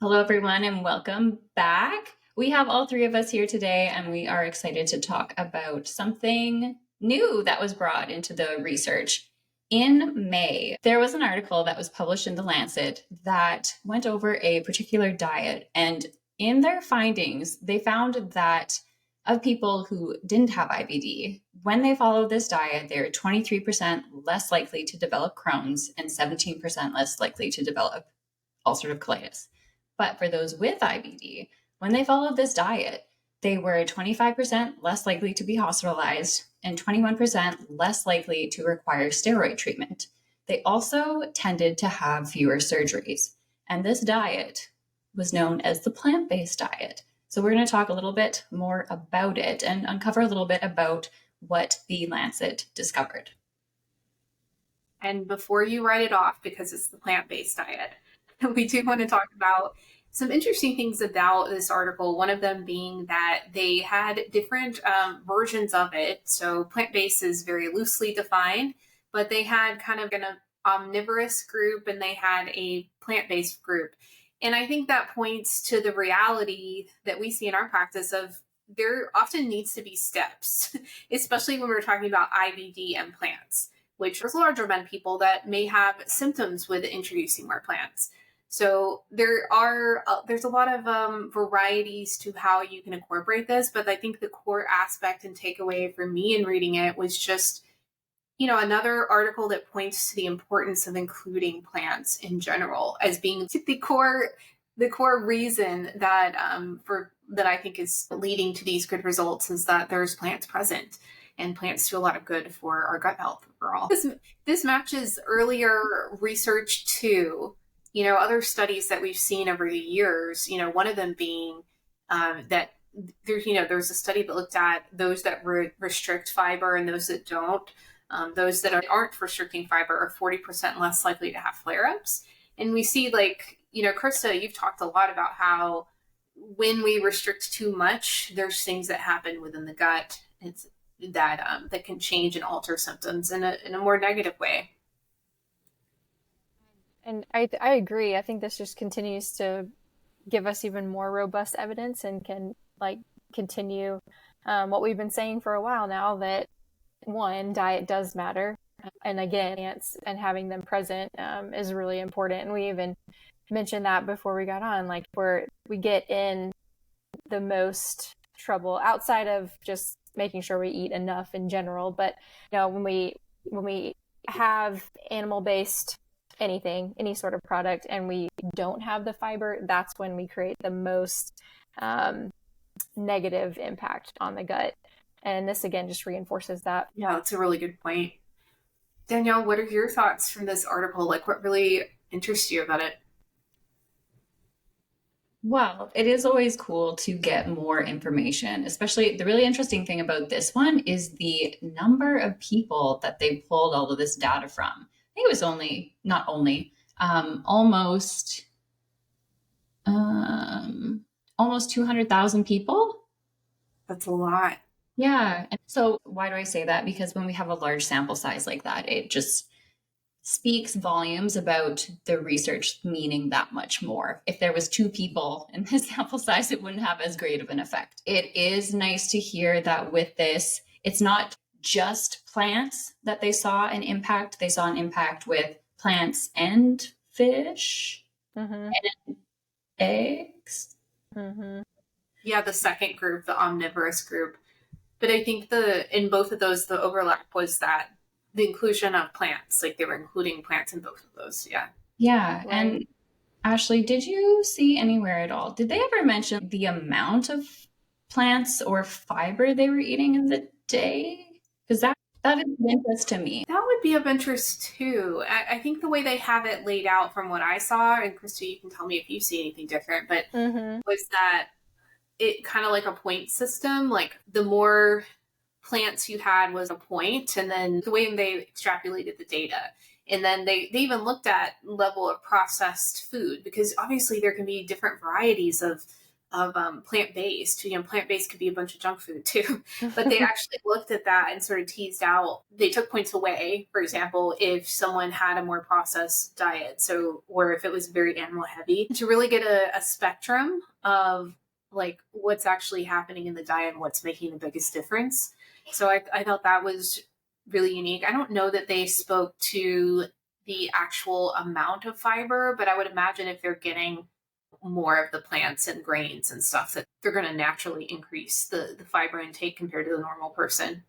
Hello, everyone, and welcome back. We have all three of us here today, and we are excited to talk about something new that was brought into the research. In May, there was an article that was published in the Lancet that went over a particular diet. And in their findings, they found that of people who didn't have IBD, when they followed this diet, they're 23% less likely to develop Crohn's and 17% less likely to develop ulcerative colitis. But for those with IBD, when they followed this diet, they were 25% less likely to be hospitalized and 21% less likely to require steroid treatment. They also tended to have fewer surgeries. And this diet was known as the plant-based diet. So we're going to talk a little bit more about it and uncover a little bit about what the Lancet discovered. And before you write it off because it's the plant-based diet, we do want to talk about some interesting things about this article. One of them being that they had different versions of it. So plant-based is very loosely defined, but they had kind of an omnivorous group and they had a plant-based group. And I think that points to the reality that we see in our practice of there often needs to be steps, especially when we're talking about IBD and plants, which is a larger amount of people that may have symptoms with introducing more plants. So there's a lot of varieties to how you can incorporate this, but I think the core aspect and takeaway for me in reading it was just, another article that points to the importance of including plants in general as being the core reason that that I think is leading to these good results is that there's plants present. And plants do a lot of good for our gut health overall. This matches earlier research too. Other studies that we've seen over the years, one of them being that there's a study that looked at those that restrict fiber and those that don't. Those that aren't restricting fiber are 40% less likely to have flare-ups. And we see Krista, you've talked a lot about how when we restrict too much, there's things that happen within the gut that can change and alter symptoms in a more negative way. And I agree. I think this just continues to give us even more robust evidence and can continue what we've been saying for a while now, that one, diet does matter. And again, ants and having them present is really important. And we even mentioned that before we got on, where we get in the most trouble outside of just making sure we eat enough in general. But when we have animal-based anything, any sort of product, and we don't have the fiber, that's when we create the most negative impact on the gut. And this again just reinforces that. Yeah, that's a really good point. Danielle, what are your thoughts from this article? What really interests you about it? Well, it is always cool to get more information, especially the really interesting thing about this one is the number of people that they pulled all of this data from. I think it was almost 200,000 people. That's a lot. Yeah. And so why do I say that? Because when we have a large sample size like that, it just speaks volumes about the research meaning that much more. If there was 2 people in this sample size, it wouldn't have as great of an effect. It is nice to hear that with this, it's not just plants that they saw an impact. They saw an impact with plants and fish and eggs. Yeah, the second group, the omnivorous group. But I think in both of those, the overlap was that the inclusion of plants, they were including plants in both of those. Yeah. Yeah. Right. And Ashley, did you see anywhere at all? Did they ever mention the amount of plants or fiber they were eating in the day? Because that is of interest to me. That would be of interest too. I think the way they have it laid out from what I saw, and Krista, you can tell me if you see anything different, but was that it kind of like a point system, the more plants you had was a point, and then the way they extrapolated the data. And then they even looked at level of processed food, because obviously there can be different varieties of plant-based. Plant-based could be a bunch of junk food too, but they actually looked at that and sort of teased out, they took points away, for example, if someone had a more processed diet, or if it was very animal heavy, to really get a spectrum of like what's actually happening in the diet and what's making the biggest difference. So I thought that was really unique. I don't know that they spoke to the actual amount of fiber, but I would imagine if they're getting more of the plants and grains and stuff, that they're going to naturally increase the fiber intake compared to the normal person,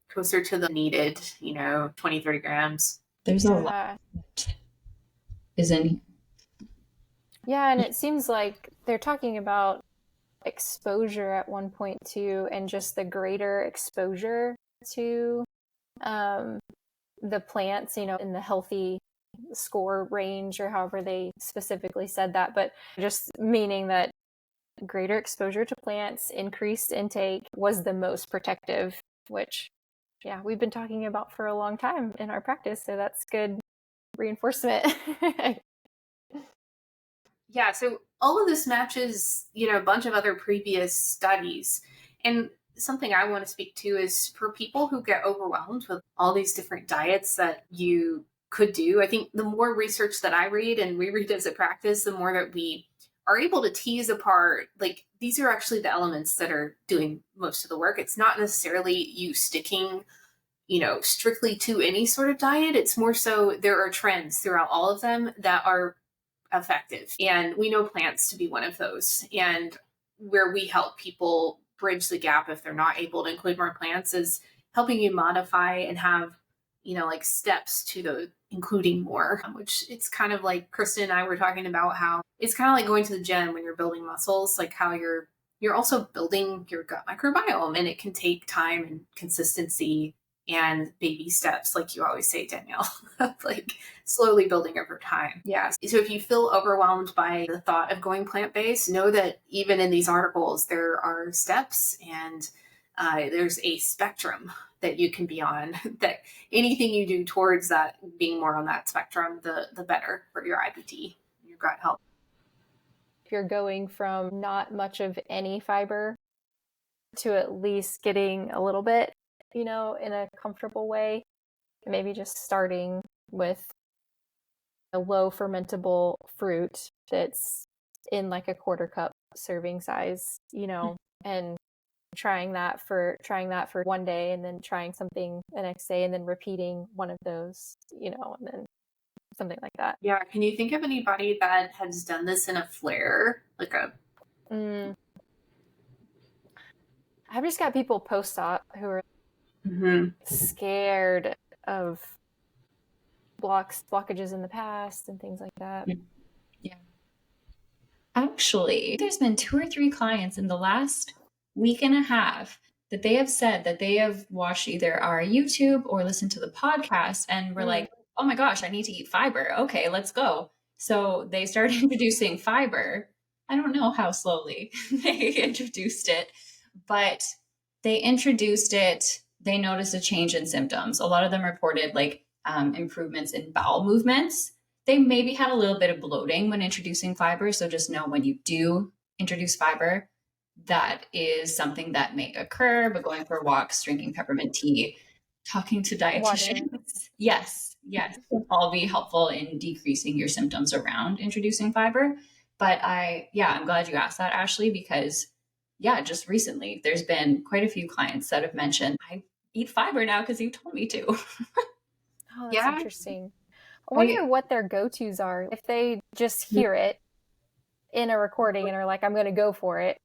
closer to the needed 20, 30 grams. There's a lot is in here. Yeah, and it seems like they're talking about exposure at one point too, and just the greater exposure to the plants, in the healthy score range, or however they specifically said that, but just meaning that greater exposure to plants, increased intake was the most protective, which, yeah, we've been talking about for a long time in our practice, so that's good reinforcement. Yeah, so all of this matches, a bunch of other previous studies. And something I want to speak to is for people who get overwhelmed with all these different diets that you could do. I think the more research that I read and we read as a practice, the more that we are able to tease apart, like, these are actually the elements that are doing most of the work. It's not necessarily you sticking, strictly to any sort of diet. It's more so there are trends throughout all of them that are effective. And we know plants to be one of those. And where we help people bridge the gap if they're not able to include more plants is helping you modify and have, like steps to the including more, which it's kind of like Kristen and I were talking about, how it's kind of like going to the gym when you're building muscles, like how you're also building your gut microbiome, and it can take time and consistency and baby steps, like you always say, Danielle, like slowly building over time. Yeah. So if you feel overwhelmed by the thought of going plant-based, know that even in these articles, there are steps, and there's a spectrum that you can be on, that anything you do towards that, being more on that spectrum, the better for your IBD, your gut health. If you're going from not much of any fiber to at least getting a little bit, in a comfortable way, maybe just starting with a low fermentable fruit that's in like a quarter cup serving size, and trying that for one day, and then trying something the next day, and then repeating one of those, and then something like that. Yeah. Can you think of anybody that has done this in a flare, like a I've just got people post-op who are scared of blockages in the past and things like that. Yeah. Actually, there's been 2 or 3 clients in the last week and a half that they have said that they have watched either our YouTube or listened to the podcast, and were like, oh my gosh, I need to eat fiber. Okay, let's go. So they started introducing fiber. I don't know how slowly they introduced it, but they introduced it. They noticed a change in symptoms. A lot of them reported like improvements in bowel movements. They maybe had a little bit of bloating when introducing fiber. So just know when you do introduce fiber, that is something that may occur, but going for walks, drinking peppermint tea, talking to dietitians. Yes, can all be helpful in decreasing your symptoms around introducing fiber. But I'm glad you asked that, Ashley, because just recently there's been quite a few clients that have mentioned, I eat fiber now because you told me to. Oh, that's interesting. I wonder what their go-tos are. If they just hear it in a recording and are like, I'm going to go for it.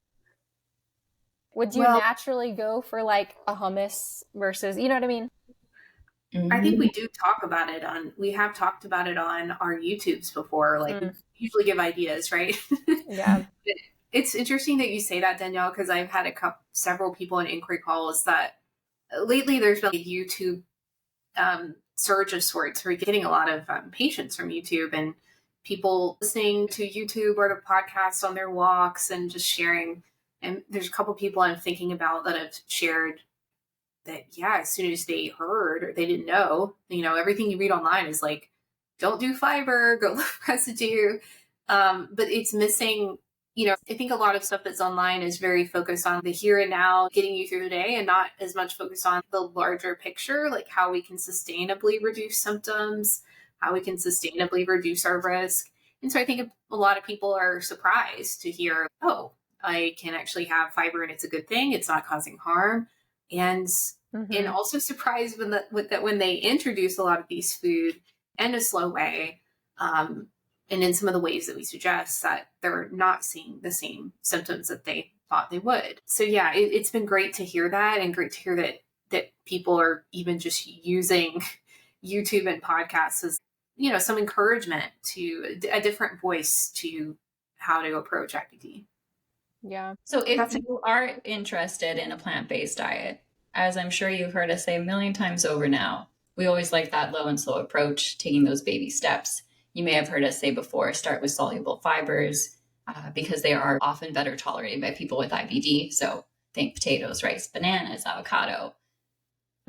Would you naturally go for like a hummus versus, you know what I mean? I think we do talk about it we have talked about it on our YouTubes before. Like we usually give ideas, right? Yeah. It's interesting that you say that, Danielle, because I've had several people in inquiry calls that lately there's been a YouTube surge of sorts. We're getting a lot of patients from YouTube and people listening to YouTube or to podcasts on their walks and just sharing. And there's a couple people I'm thinking about that have shared that, as soon as they heard or they didn't know, everything you read online is like, don't do fiber, go low residue. But it's missing, I think a lot of stuff that's online is very focused on the here and now, getting you through the day, and not as much focused on the larger picture, like how we can sustainably reduce symptoms, how we can sustainably reduce our risk. And so I think a lot of people are surprised to hear, oh, I can actually have fiber and it's a good thing. It's not causing harm. And also surprised when they introduce a lot of these food in a slow way, and in some of the ways that we suggest, that they're not seeing the same symptoms that they thought they would. So yeah, it's been great to hear that, and great to hear that people are even just using YouTube and podcasts as, some encouragement to a different voice to how to approach IBD. Yeah. So if you are interested in a plant-based diet, as I'm sure you've heard us say a million times over now, we always like that low and slow approach, taking those baby steps. You may have heard us say before, start with soluble fibers because they are often better tolerated by people with IBD. So think potatoes, rice, bananas, avocado,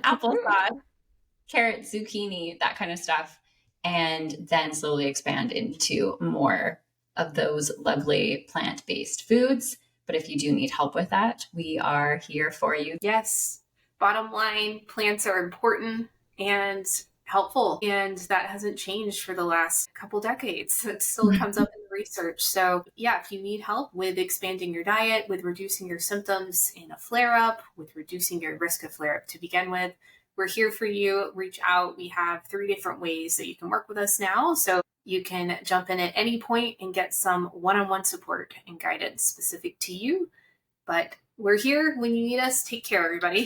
applesauce, carrot, zucchini, that kind of stuff. And then slowly expand into more of those lovely plant-based foods. But if you do need help with that, we are here for you. Yes. Bottom line, plants are important and helpful, and that hasn't changed for the last couple decades. It still comes up in the research. So yeah, if you need help with expanding your diet, with reducing your symptoms in a flare-up, with reducing your risk of flare-up to begin with, we're here for you. Reach out. We have 3 different ways that you can work with us now. So you can jump in at any point and get some one-on-one support and guidance specific to you. But we're here when you need us. Take care, everybody.